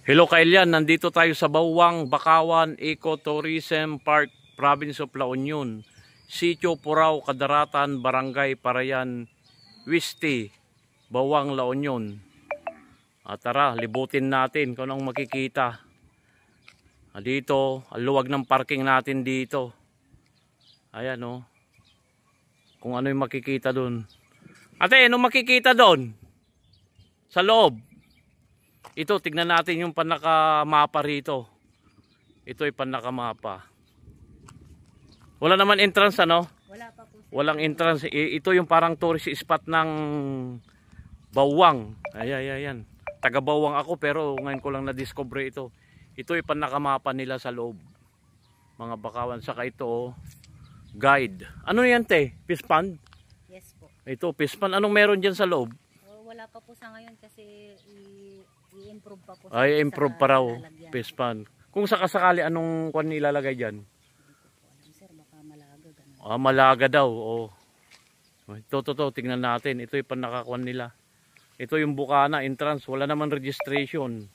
Hello Kailian, nandito tayo sa Bawang, Bakawan, Ecotourism Park, Province of La Union, Sitio Purao, Kadaratan, Barangay Parayan, Wiste, Bawang, La Union. Tara, libutin natin kung anong makikita. Dito, ang luwag ng parking natin dito. Ayan o. Kung ano yung makikita dun. Ate, anong makikita dun? Sa loob. Ito, tignan natin yung panakamapa rito. Ito ay panakamapa. Wala naman entrance, ano? Wala pa po. Walang entrance. Ito yung parang tourist spot ng Bawang. Ayan. Taga Bawang ako pero ngayon ko lang na-discover ito. Ito ay panakamapa nila sa loob. Mga Bakawan. Saka ito, guide. Ano yan, te? Fish pond? Yes po. Ito, fish pond. Anong meron dyan sa loob? Wala pa po sa ngayon kasi i-improve pa po. Ay, improve pa raw. Fish pond. Kung sakasakali, anong kwan ilalagay dyan? Sir, baka malaga. Malaga daw. Oh. Ito, tingnan natin. Ito yung panakakuan nila. Ito yung bukana, entrance. Wala naman registration.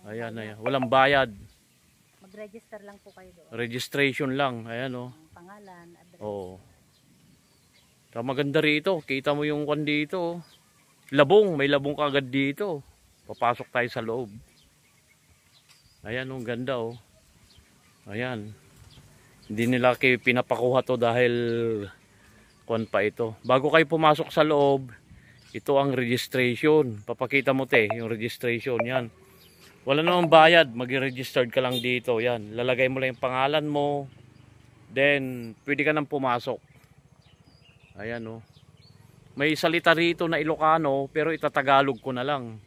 Ayan. Walang bayad. Mag-register lang po kayo doon. Registration lang. Ayan o. Pangalan, address. Oo. Maganda rito. Kita mo yung kwan dito. Labong. May labong kagad dito. Papasok tayo sa loob. Ayan o. Ganda o. Ayan. Hindi nila kayo pinapakuha to dahil kwan pa ito. Bago kayo pumasok sa loob, ito ang registration. Papakita mo te, yung registration. Yan. Wala namang bayad. Mag-registered ka lang dito. Yan. Lalagay mo lang yung pangalan mo. Then, pwede ka nang pumasok. Ayan o. May salita rito na Ilocano, pero itatagalog ko na lang.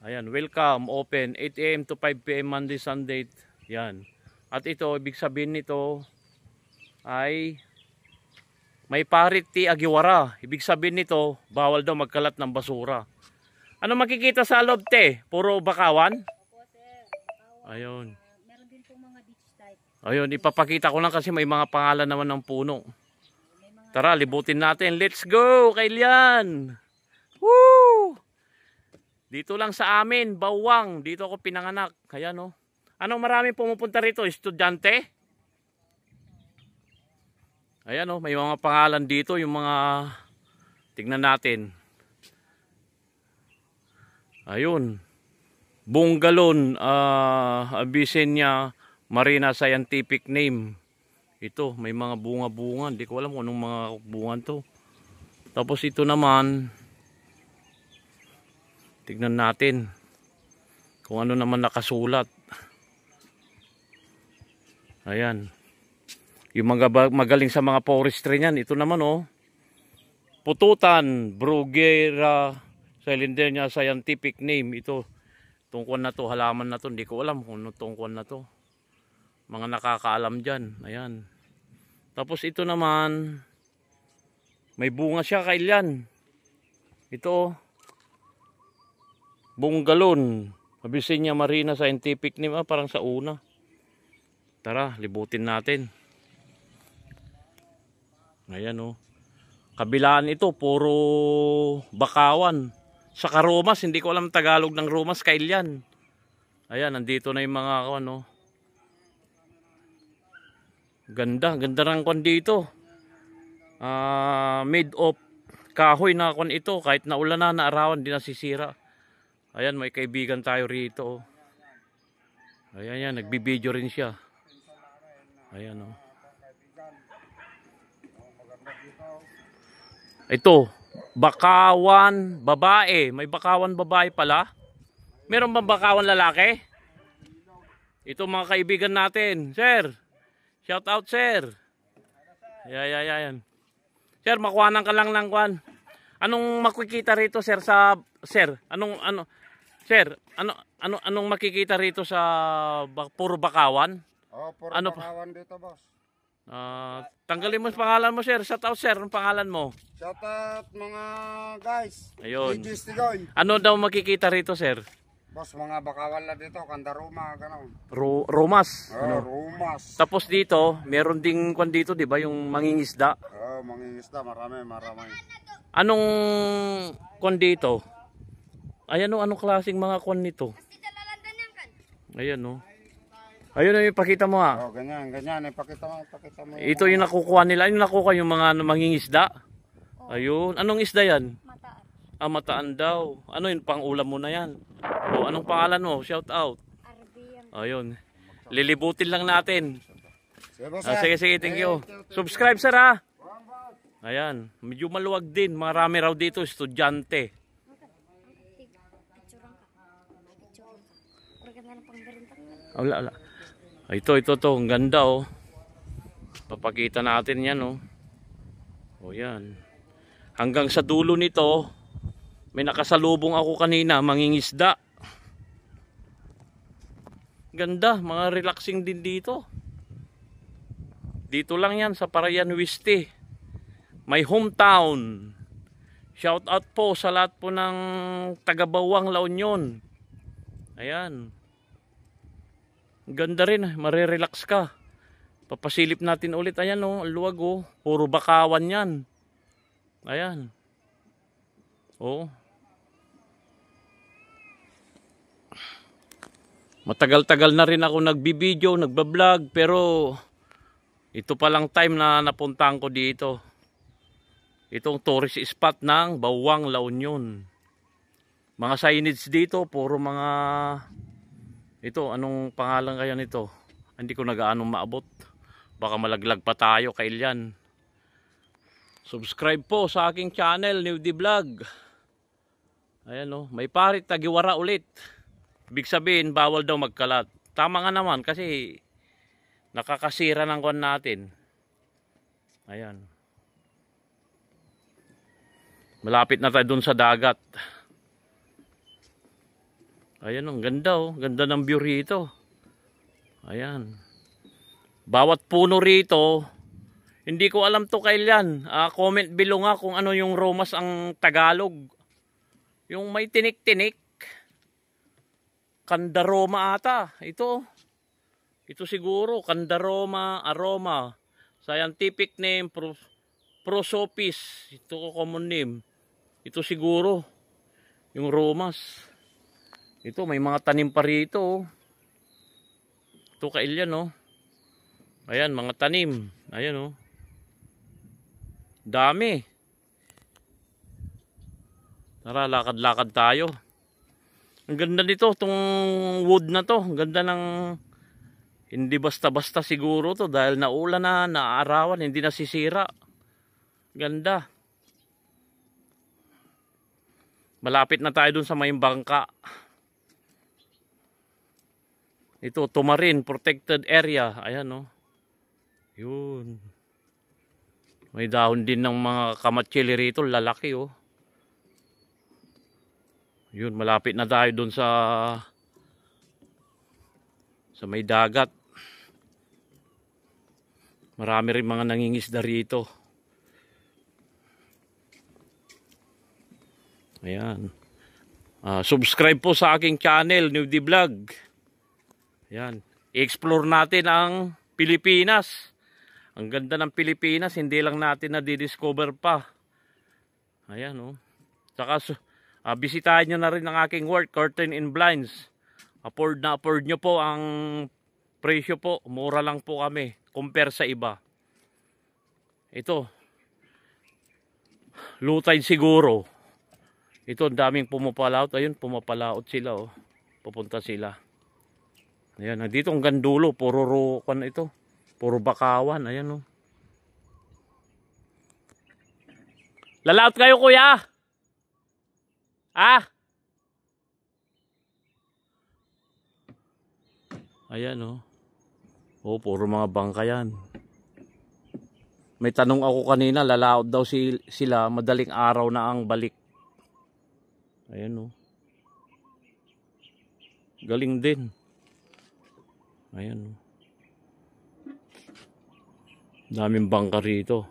Ayan. Welcome. Open. 8 AM to 5 PM Monday, Sunday. Yan. At ito, ibig sabihin nito ay may parity agiwara. Ibig sabihin nito, bawal daw magkalat ng basura. Ano makikita sa loob te? Puro bakawan? Opo, sir. Ayun. Meron din po mga beach type. Ayun, ipapakita ko lang kasi may mga pangalan naman ng puno. Tara, libutin natin. Let's go, Kailian! Woo! Dito lang sa amin, Bawang. Dito ako pinanganak. Kaya no. Anong marami pumupunta rito? Estudyante? Ayan o, may mga pangalan dito. Yung mga, tignan natin. Ayun. Bungalon, Abyssinia Marina Scientific Name. Ito, may mga bunga-bunga. Hindi ko alam kung anong mga bunga to. Tapos ito naman, tignan natin kung ano naman nakasulat. Ayan. Yung mga magaling sa mga forestry niyan, ito naman oh. Pututan, Bruguera Cylindria Scientific Name. Ito, tungkol na to, halaman na to. Hindi ko alam kung ano tungkol na to. Mga nakakaalam dyan. Ayan. Tapos ito naman, may bunga siya Kailian. Ito, Bungalon, Abyssinia Marina Scientific Name. Parang sa una. Tara, libutin natin. Ayan o. Kabilaan ito, puro bakawan. Sa Romas, hindi ko alam Tagalog ng Romas, Kailian. Ayan, nandito na yung mga ano. Ganda ng kwan dito. Made of kahoy na kwan ito. Kahit naulan na, naarawan, di nasisira. Ayan, may kaibigan tayo rito. Ayan, nagbibideo rin siya. Ayan o. Ito, bakawan babae. May bakawan babae pala. Meron bang bakawan lalaki? Ito mga kaibigan natin. Sir, shout out sir. Yan. Sir, makuhanan ka lang ng kwan. Anong makikita rito sir sir? Anong makikita rito sa puro bakawan? Oh, puro bakawan dito, boss. Tanggalin mo pangalan mo sir. Shout out sir, anong pangalan mo? Shout out mga guys. Ayun. Tigoy. Ano daw makikita rito sir? Boss, mga bakawan na dito, Kandaruma, gano'n. Romas. Rumas. Tapos dito, meron ding kwan dito, 'di ba, yung mangingisda? Mangingisda, marami. Anong kwan dito? Ayan o, anong klaseng mga kwan nito? Ayan oh. Ayun oh, ipakita mo ha. Oh, ganyan, ganyan. Ipakita mo, ipakita mo. Ito yung nakukuha nila. Yung nakukuha yung mga mangingisda. Ayun. Anong isda yan? Mataan. Ah, mataan daw. Ano yun? Pang-ulam mo na yan. O, anong pangalan mo? Shout out. Arabian. Ayun. Lilibutin lang natin. Sige, boss, Ah, sige, sige. Thank you. Subscribe, sir ha. Ayan. Medyo maluwag din. Marami raw dito. Estudyante. Picturean ka. Picturean ka. Pura ka na lang pang berintang. Wala, wala. Ito. Ang ganda oh. Papakita natin yan oh. O yan. Hanggang sa dulo nito, may nakasalubong ako kanina, mangingisda. Ganda, mga relaxing din dito. Dito lang yan sa Parayan Weste. My hometown. Shout out po sa lahat po ng taga-Bawang, La Union. Ayan. Ganda rin, marirelax ka. Papasilip natin ulit. Ayan oh, luwag oh. Puro bakawan yan. Ayan. Oh. Matagal-tagal na rin ako nagbibideo, nagbablog, pero ito palang time na napuntahan ko dito. Itong tourist spot ng Bawang, La Union. Mga signage dito, puro mga ito, anong pangalan kaya nito? Hindi ko nagaano maabot. Baka malaglag pa tayo kailan. Subscribe po sa aking channel, New D Vlog. Ayan oh, may parit tagiwara ulit. Ibig sabihin, bawal daw magkalat. Tama nga naman kasi nakakasira ng kwan natin. Ayan. Malapit na tayo dun sa dagat. Ayan oh, ganda oh. Ganda ng view rito. Ayan. Bawat puno rito, hindi ko alam to kailan. Comment below nga kung ano yung romas ang Tagalog. Yung may tinik-tinik. Candaroma ata. Ito siguro. Candaroma aroma. Scientific name, Prosopis. Ito common name. Ito siguro. Yung romas. Ito, may mga tanim pa rito. Ito kailyan oh. Ayan, mga tanim. Ayan oh. Dami. Tara, lakad-lakad tayo. Ang ganda nito, itong wood na to. Ang ganda ng... Hindi basta-basta siguro to dahil naulan na, naaarawan, hindi nasisira. Ganda. Malapit na tayo dun sa may bangka. Ito, Tumarin, protected area. Ayan oh. Yun. May dahon din ng mga kamatsili rito, lalaki oh. Yun, malapit na tayo dun sa may dagat. Marami rin mga nangingisda rito. Ayan. Subscribe po sa aking channel, New D Vlog. Ayan. I-explore natin ang Pilipinas. Ang ganda ng Pilipinas, hindi lang natin na-discover pa. Ayan oh. Saka bisitahin nyo na rin ang aking work, Curtain and Blinds. Afford nyo po ang presyo po. Mura lang po kami compare sa iba. Ito. Lutay siguro. Ito, ang daming pumapalaot. Ayun, pumapalaot sila oh. Pupunta sila. Ayan, dito ang gandulo. Puro rokan ito. Puro bakawan. Ayan oh. Lalaot kayo kuya. Ayan oh. Oh, puro mga bangka yan. May tanong ako kanina, lalaot daw sila, madaling araw na ang balik. Ayan oh. Galing din. Ayan oh. Daming bangka rito.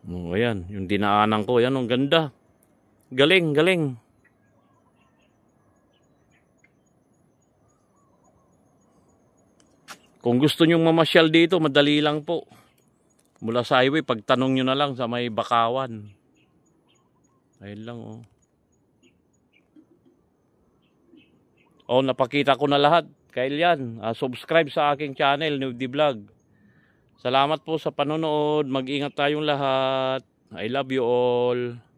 Oh, ayan, yung dinaanan ko, ayan, ang ganda. Galing, galing. Kung gusto nyong mamasyal dito, madali lang po. Mula sa highway, pagtanong nyo na lang sa may Bakawan. Ayun lang oh. O, napakita ko na lahat. Kaya yan, subscribe sa aking channel, Newdy Vlog. Salamat po sa panonood. Mag-ingat tayong lahat. I love you all.